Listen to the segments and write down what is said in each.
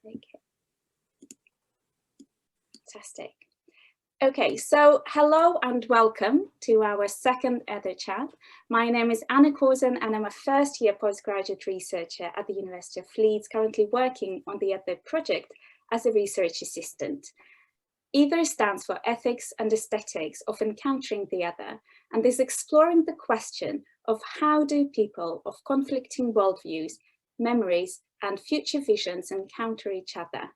Okay. Fantastic. Okay, so hello and welcome to our second Ether Chat. My name is Anna Korsen and I'm a first-year postgraduate researcher at the University of Leeds, currently working on the Ether project as a research assistant. Ether stands for Ethics and Aesthetics of Encountering the Other, and is exploring the question of how do people of conflicting worldviews, memories, and future visions encounter each other.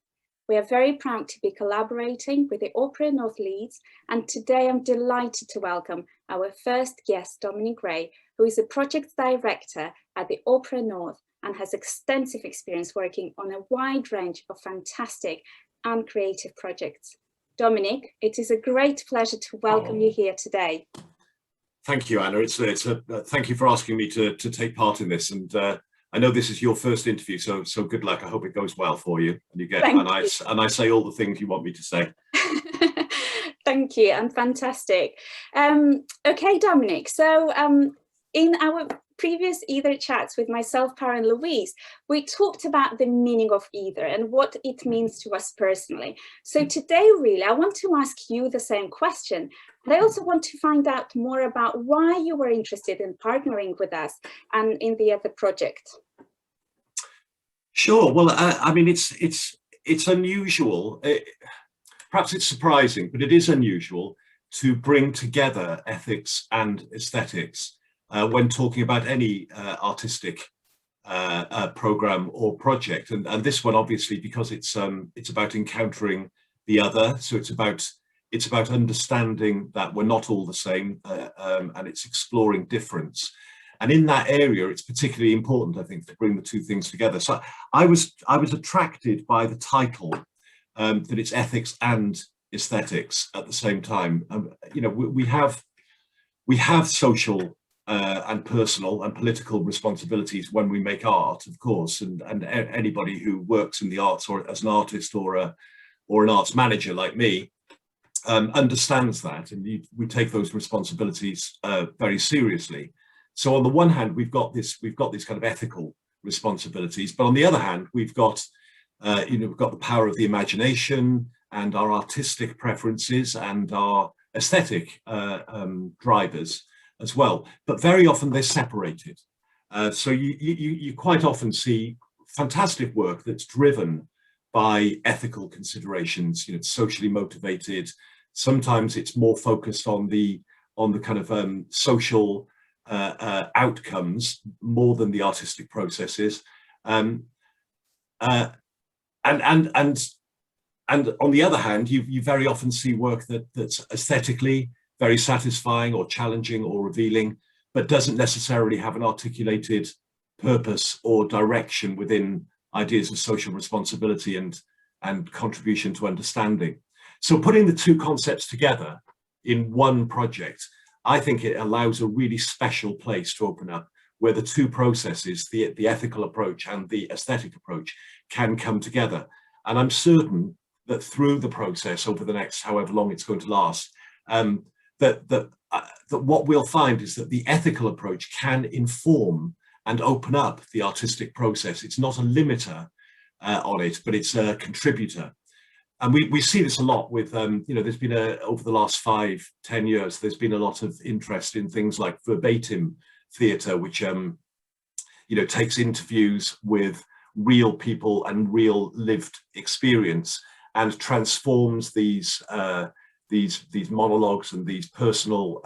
We are very proud to be collaborating with the Opera North Leeds, and today I'm delighted to welcome our first guest, Dominic Gray, who is a project director at the Opera North and has extensive experience working on a wide range of fantastic and creative projects. Dominic, it is a great pleasure to welcome you here today. Thank you, Anna. Thank you for asking me to take part in this, and I know this is your first interview, so good luck. I hope it goes well for you, and you get I say all the things you want me to say. Thank you, and fantastic. Okay, Dominic. So in our previous Ether chats with myself, Karen, and Louise, we talked about the meaning of Ether and what it means to us personally. So today, really, I want to ask you the same question. And I also want to find out more about why you were interested in partnering with us and in the Ether project. Sure. Well, I mean, it's unusual. Perhaps it's surprising, but it is unusual to bring together ethics and aesthetics when talking about any artistic program or project, and this one obviously because it's about encountering the other. So it's about understanding that we're not all the same, and it's exploring difference. And in that area, it's particularly important, I think, to bring the two things together. So I was attracted by the title, that it's ethics and aesthetics at the same time. You know, we have social and personal and political responsibilities when we make art, of course, and anybody who works in the arts or as an artist or an arts manager like me understands that, and we take those responsibilities very seriously. So on the one hand, we've got these kind of ethical responsibilities, but on the other hand, we've got we've got the power of the imagination and our artistic preferences and our aesthetic drivers as well, but very often they're separated. So you quite often see fantastic work that's driven by ethical considerations. You know, it's socially motivated. Sometimes it's more focused on the kind of social outcomes more than the artistic processes. And on the other hand, you very often see work that's aesthetically very satisfying or challenging or revealing, but doesn't necessarily have an articulated purpose or direction within ideas of social responsibility and contribution to understanding. So putting the two concepts together in one project, I think it allows a really special place to open up where the two processes, the ethical approach and the aesthetic approach, can come together. And I'm certain that through the process over the next however long it's going to last, that what we'll find is that the ethical approach can inform and open up the artistic process. It's not a limiter on it, but it's a contributor. And we see this a lot with, you know, there's been over the last 5-10 years, there's been a lot of interest in things like verbatim theatre, which, you know, takes interviews with real people and real lived experience and transforms these monologues and these personal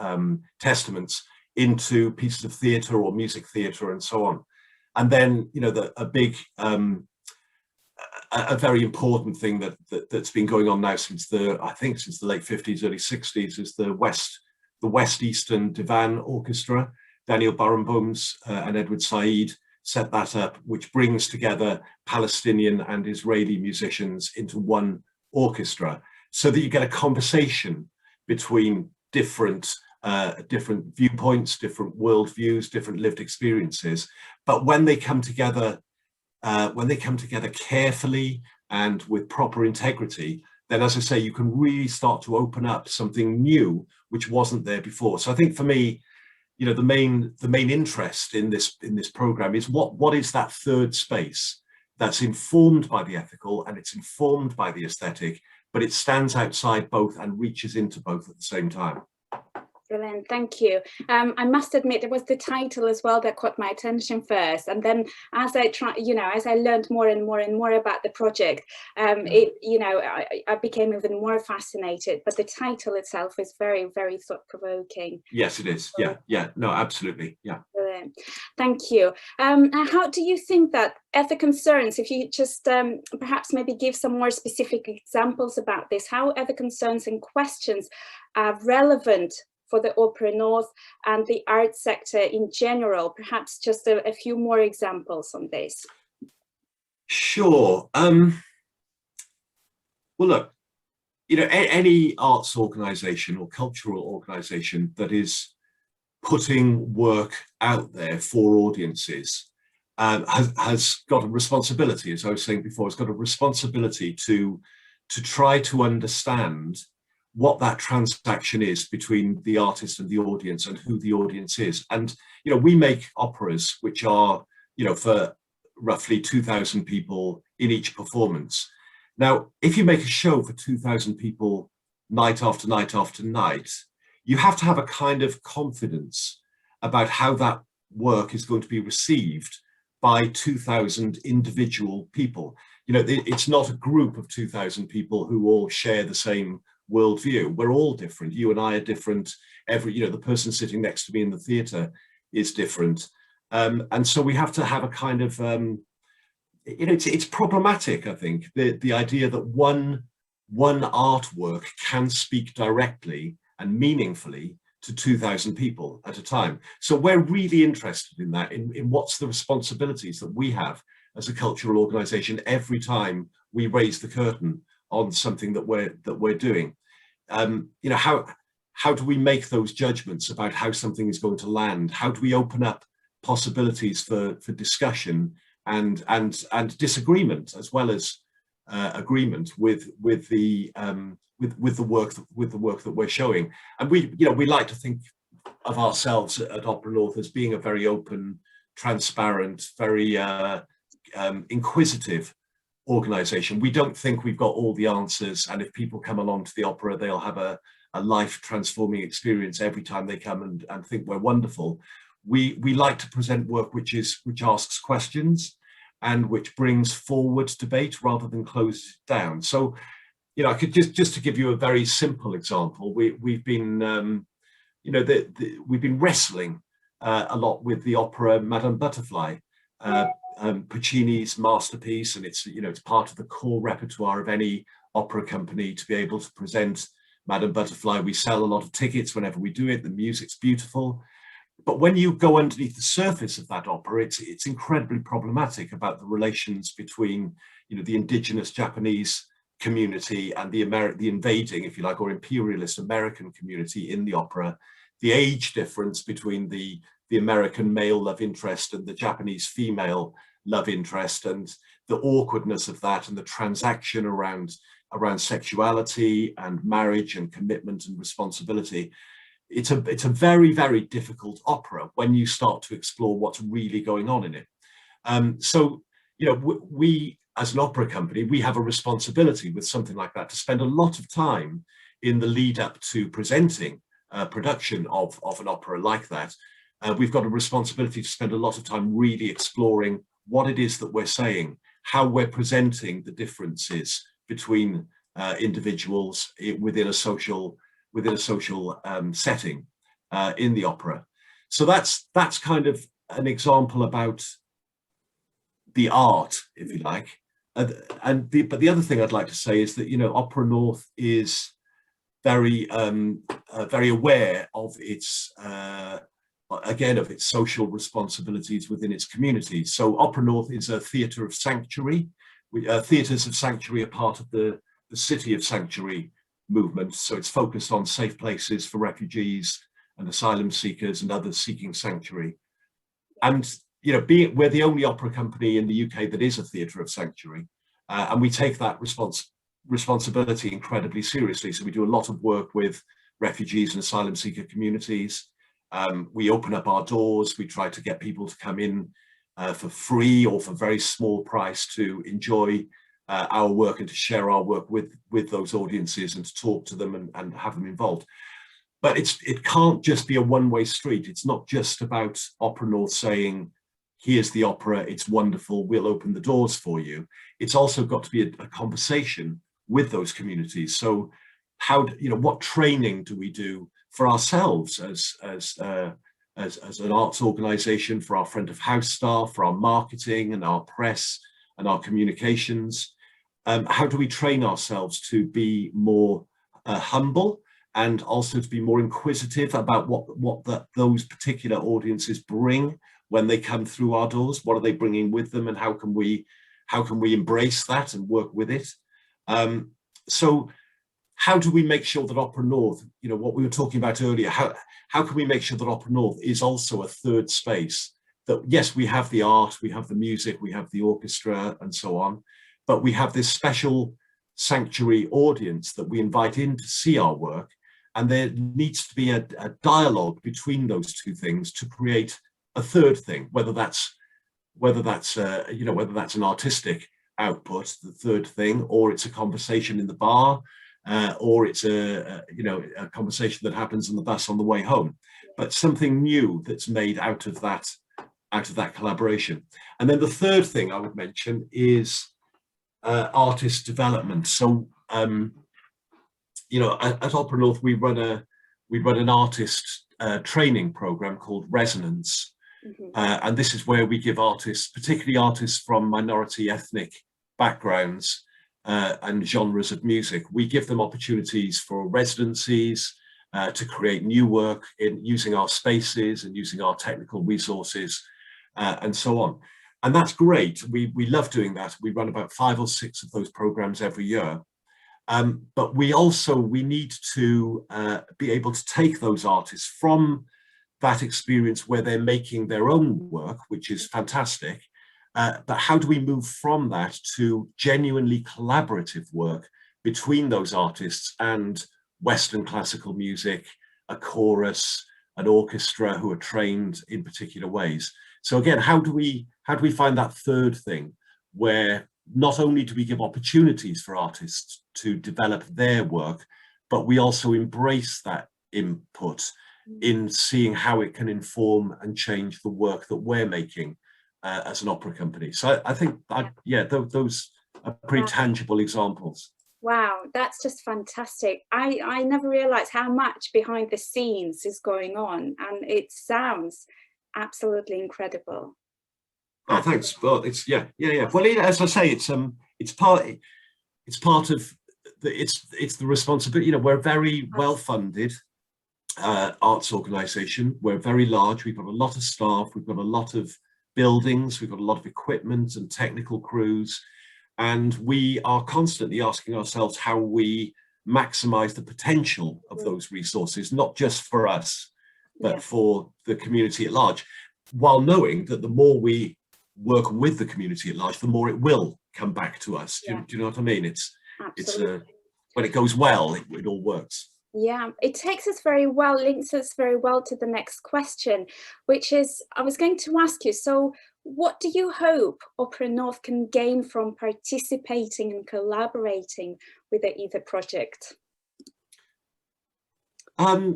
testaments into pieces of theatre or music theatre and so on. And then, you know, a very important thing that's been going on now since I think since the late 50s, early 60s is the West Eastern Divan Orchestra. Daniel Barenboim's and Edward Said set that up, which brings together Palestinian and Israeli musicians into one orchestra, so that you get a conversation between different viewpoints, different worldviews, different lived experiences. But when they come together carefully and with proper integrity, then, as I say, you can really start to open up something new which wasn't there before. So I think for me, you know, the main interest in this program is what is that third space that's informed by the ethical and it's informed by the aesthetic, but it stands outside both and reaches into both at the same time. Brilliant, thank you. I must admit, it was the title as well that caught my attention first, and then as I learned more and more and more about the project, I became even more fascinated. But the title itself is very, very thought-provoking. Yes, it is. Yeah, no, absolutely. Yeah. Brilliant. Thank you. How do you think that ethical concerns, if you just perhaps maybe give some more specific examples about this, how ethical concerns and questions are relevant for the Opera North and the art sector in general? Perhaps just a few more examples on this. Sure. Well, look, any arts organization or cultural organization that is putting work out there for audiences has got a responsibility, as I was saying before, it's got a responsibility to try to understand what that transaction is between the artist and the audience and who the audience is. And, we make operas which are, for roughly 2,000 people in each performance. Now, if you make a show for 2,000 people night after night after night, you have to have a kind of confidence about how that work is going to be received by 2,000 individual people. It's not a group of 2,000 people who all share the same worldview. We're all different. You and I are different. The person sitting next to me in the theatre is different. And so we have to have a kind of, it's problematic, I think, the idea that one artwork can speak directly and meaningfully to 2,000 people at a time. So we're really interested in that, in what's the responsibilities that we have as a cultural organization every time we raise the curtain on something that we're doing. How do we make those judgments about how something is going to land? How do we open up possibilities for discussion and disagreement, as well as agreement with the work that we're showing? And we like to think of ourselves at Opera North as being a very open, transparent, very inquisitive organization. We don't think we've got all the answers, and if people come along to the opera, they'll have a life transforming experience every time they come and think we're wonderful. We like to present work which asks questions and which brings forward debate rather than close it down. So, I could just to give you a very simple example, we've been we've been wrestling a lot with the opera Madame Butterfly, Puccini's masterpiece, and it's part of the core repertoire of any opera company to be able to present Madame Butterfly. We sell a lot of tickets whenever we do it. The music's beautiful, but when you go underneath the surface of that opera, it's incredibly problematic about the relations between the indigenous Japanese community and the invading, if you like, or imperialist American community in the opera. The age difference between the American male love interest and the Japanese female love interest, and the awkwardness of that, and the transaction around sexuality and marriage and commitment and responsibility. It's a very, very difficult opera when you start to explore what's really going on in it. So, we as an opera company, we have a responsibility with something like that to spend a lot of time in the lead up to presenting a production of an opera like that. We've got a responsibility to spend a lot of time really exploring what it is that we're saying, how we're presenting the differences between individuals within a social setting in the opera. So that's kind of an example about the art, if you like. But the other thing I'd like to say is that Opera North is very aware of its of its social responsibilities within its community. So Opera North is a theatre of sanctuary. Theatres of sanctuary are part of the City of Sanctuary movement. So it's focused on safe places for refugees and asylum seekers and others seeking sanctuary. And we're the only opera company in the UK that is a theatre of sanctuary, and we take that responsibility incredibly seriously. So we do a lot of work with refugees and asylum seeker communities. We open up our doors. We try to get people to come in for free or for very small price to enjoy our work and to share our work with those audiences and to talk to them and have them involved. But it can't just be a one-way street. It's not just about Opera North saying, here's the opera, it's wonderful, we'll open the doors for you. It's also got to be a conversation with those communities. So what training do we do for ourselves as an arts organization, for our front of house staff, for our marketing and our press and our communications? How do we train ourselves to be more humble and also to be more inquisitive about what those particular audiences bring when they come through our doors? What are they bringing with them, and how can we embrace that and work with it? So how do we make sure that Opera North, what we were talking about earlier, how can we make sure that Opera North is also a third space? That yes, we have the art, we have the music, we have the orchestra and so on, but we have this special sanctuary audience that we invite in to see our work. And there needs to be a dialogue between those two things to create a third thing, whether that's an artistic output, the third thing, or it's a conversation in the bar, or it's a conversation that happens on the bus on the way home, but something new that's made out of that collaboration. And then the third thing I would mention is artist development. So at Opera North we run an artist training program called Resonance. And this is where we give artists, particularly artists from minority ethnic backgrounds and genres of music, we give them opportunities for residencies, to create new work in using our spaces and using our technical resources and so on. And that's great. We love doing that. We run about 5 or 6 of those programs every year. But we need to be able to take those artists from that experience where they're making their own work, which is fantastic. But how do we move from that to genuinely collaborative work between those artists and Western classical music, a chorus, an orchestra who are trained in particular ways? So again, how do we find that third thing where not only do we give opportunities for artists to develop their work, but we also embrace that input in seeing how it can inform and change the work that we're making as an opera company. So I think, those are pretty tangible examples. Wow, that's just fantastic. I never realized how much behind the scenes is going on, and it sounds absolutely incredible. Oh, thanks. Well, it's yeah. Well, as I say, it's part of it's the responsibility. We're a very well-funded arts organisation. We're very large. We've got a lot of staff. We've got a lot of buildings. We've got a lot of equipment and technical crews, and we are constantly asking ourselves how we maximise the potential of those resources, not just for us, but for the community at large, while knowing that the more we work with the community at large, the more it will come back to us. Do you know what I mean? It's when it goes well, it all works. Yeah, it links us very well to the next question, which is, I was going to ask you, so what do you hope Opera North can gain from participating and collaborating with the Ether project? I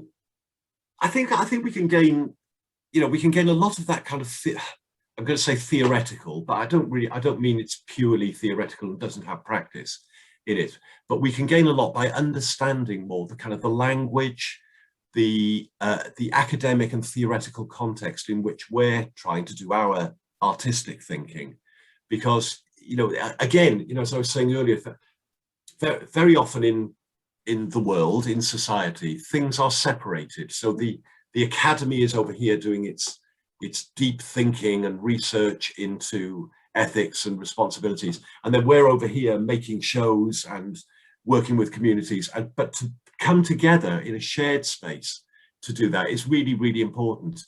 think we can gain, a lot of that kind of, I'm going to say theoretical, but I don't mean it's purely theoretical and doesn't have practice in it, but we can gain a lot by understanding more the kind of the language, the academic and theoretical context in which we're trying to do our artistic thinking. Because, again, as I was saying earlier, very often in the world, in society, things are separated. So the academy is over here doing its deep thinking and research into ethics and responsibilities, and then we're over here making shows and working with communities. But to come together in a shared space to do that is really, really important.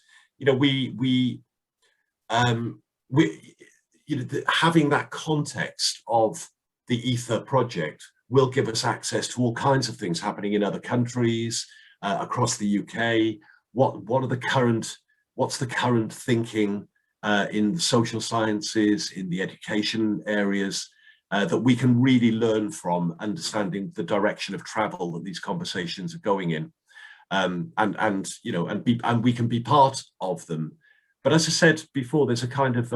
Having that context of the Ether project will give us access to all kinds of things happening in other countries, across the UK. What's the current thinking in the social sciences, in the education areas, that we can really learn from, understanding the direction of travel that these conversations are going in, and we can be part of them. But as I said before, there's a kind of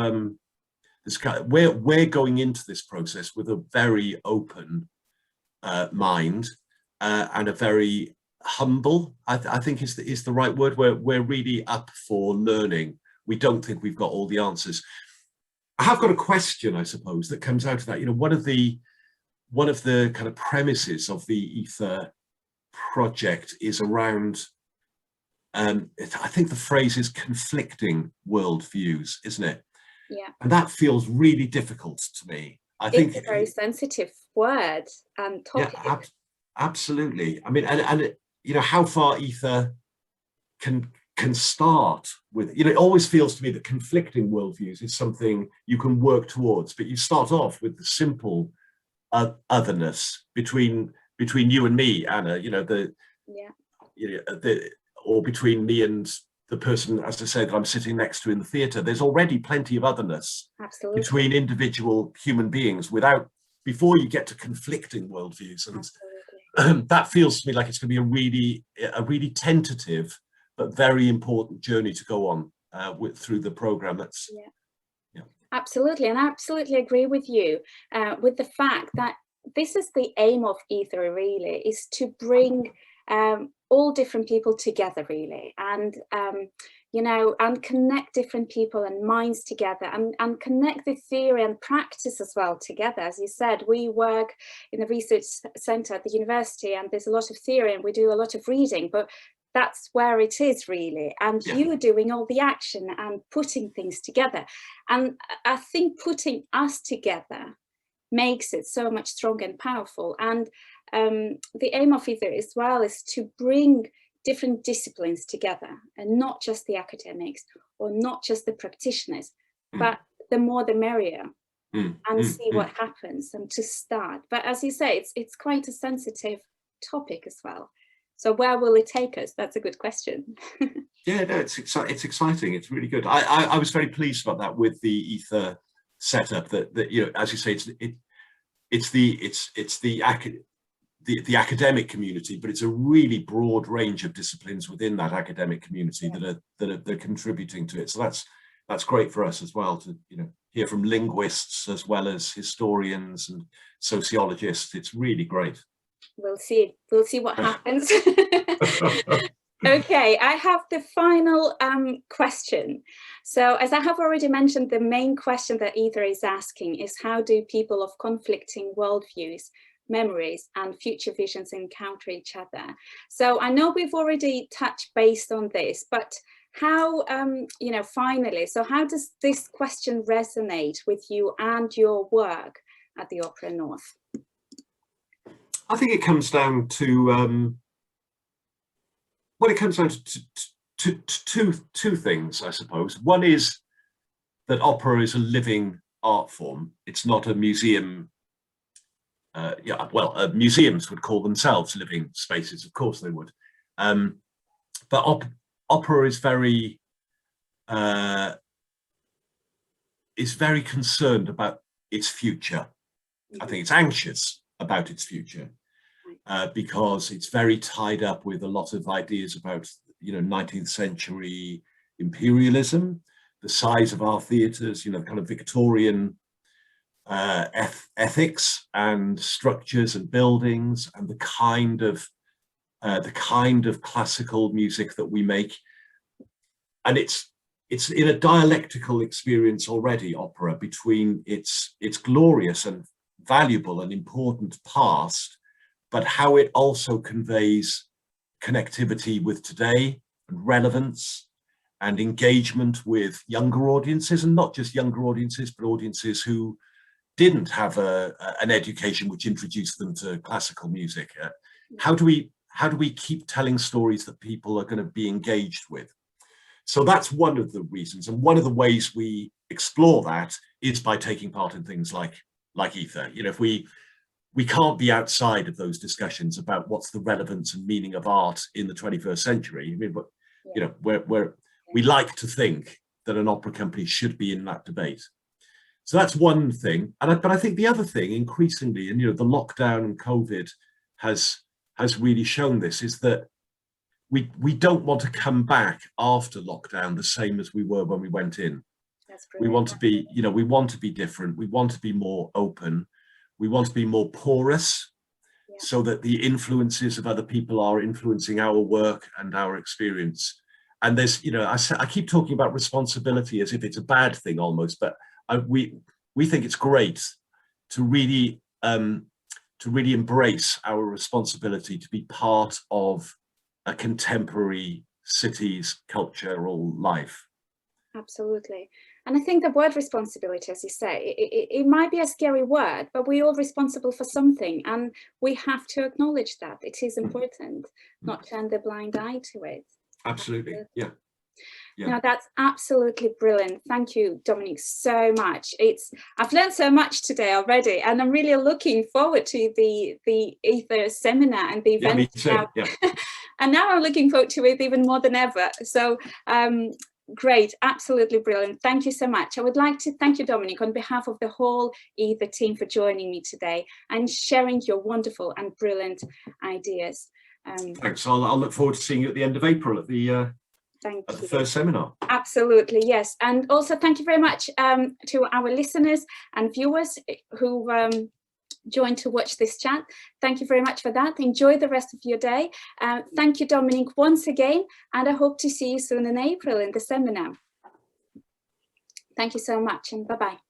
we're going into this process with a very open mind, and a very humble, I think is the right word. We're really up for learning. We don't think we've got all the answers. I have got a question, I suppose, that comes out of that. One of the kind of premises of the Ether project is around, I think the phrase is conflicting worldviews, isn't it? Yeah. And that feels really difficult to me. I think it's a very sensitive word and topic. Yeah, absolutely. I mean, and how far Ether can start with, it always feels to me that conflicting worldviews is something you can work towards, but you start off with the simple otherness between you and me, Anna, or between me and the person, as I say, that I'm sitting next to in the theatre. There's already plenty of otherness between individual human beings before you get to conflicting worldviews. And that feels to me like it's going to be a really tentative but very important journey to go on through the programme. Absolutely, and I absolutely agree with you with the fact that this is the aim of Ether, really, is to bring all different people together, really, and and connect different people and minds together, and connect the theory and practice as well together. As you said, we work in the research centre at the university, and there's a lot of theory and we do a lot of reading, but that's where it is, really. And you are doing all the action and putting things together. And I think putting us together makes it so much stronger and powerful. And the aim of Ether as well is to bring different disciplines together, and not just the academics or not just the practitioners, but the more the merrier, and see what happens and to start. But as you say, it's quite a sensitive topic as well. So where will it take us? That's a good question. Yeah, no, it's exciting. It's really good. I was very pleased about that with the Ether setup. That as you say, it's the academic community, but it's a really broad range of disciplines within that academic community that are contributing to it. So that's great for us as well to hear from linguists as well as historians and sociologists. It's really great. We'll see what happens. Okay, I have the final question. So as I have already mentioned, the main question that Ether is asking is, how do people of conflicting worldviews, memories and future visions encounter each other? So I know we've already touched base on this, but how, finally, so how does this question resonate with you and your work at the Opera North? I think it comes down to two things, I suppose. One is that opera is a living art form. It's not a museum. Museums would call themselves living spaces. Of course they would. But opera is very concerned about its future. I think it's anxious about its future because it's very tied up with a lot of ideas about 19th century imperialism, the size of our theatres, the kind of Victorian ethics and structures and buildings, and the kind of classical music that we make. And it's in a dialectical experience already, opera, between its glorious and valuable and important past, but how it also conveys connectivity with today and relevance and engagement with younger audiences, and not just younger audiences, but audiences who didn't have an education which introduced them to classical music. How do we keep telling stories that people are going to be engaged with? So that's one of the reasons, and one of the ways we explore that is by taking part in things like Ether. If we can't be outside of those discussions about what's the relevance and meaning of art in the 21st century. I mean, but we like to think that an opera company should be in that debate. So that's one thing. But I think the other thing, increasingly, and the lockdown and COVID has really shown this, is that we don't want to come back after lockdown the same as we were when we went in. We want to be, we want to be different. We want to be more open. We want to be more porous, so that the influences of other people are influencing our work and our experience. And there's, I keep talking about responsibility as if it's a bad thing almost, but we think it's great to really embrace our responsibility to be part of a contemporary city's cultural life. Absolutely. And I think the word responsibility, as you say, it might be a scary word, but we're all responsible for something, and we have to acknowledge that. It is important, not turn the blind eye to it. Absolutely. Yeah. No, that's absolutely brilliant. Thank you, Dominic, so much. I've learned so much today already, and I'm really looking forward to the Ether seminar and the event. Yeah, me too. Yeah. And now I'm looking forward to it even more than ever. So great, absolutely brilliant. Thank you so much. I would like to thank you, Dominic, on behalf of the whole Ether team for joining me today and sharing your wonderful and brilliant ideas. Thanks. I'll look forward to seeing you at the end of April at the first seminar. Absolutely, yes. And also thank you very much to our listeners and viewers who joined to watch this chat. Thank you very much for that. Enjoy the rest of your day. Thank you, Dominic, once again, and I hope to see you soon in April in the seminar. Thank you so much, and bye-bye.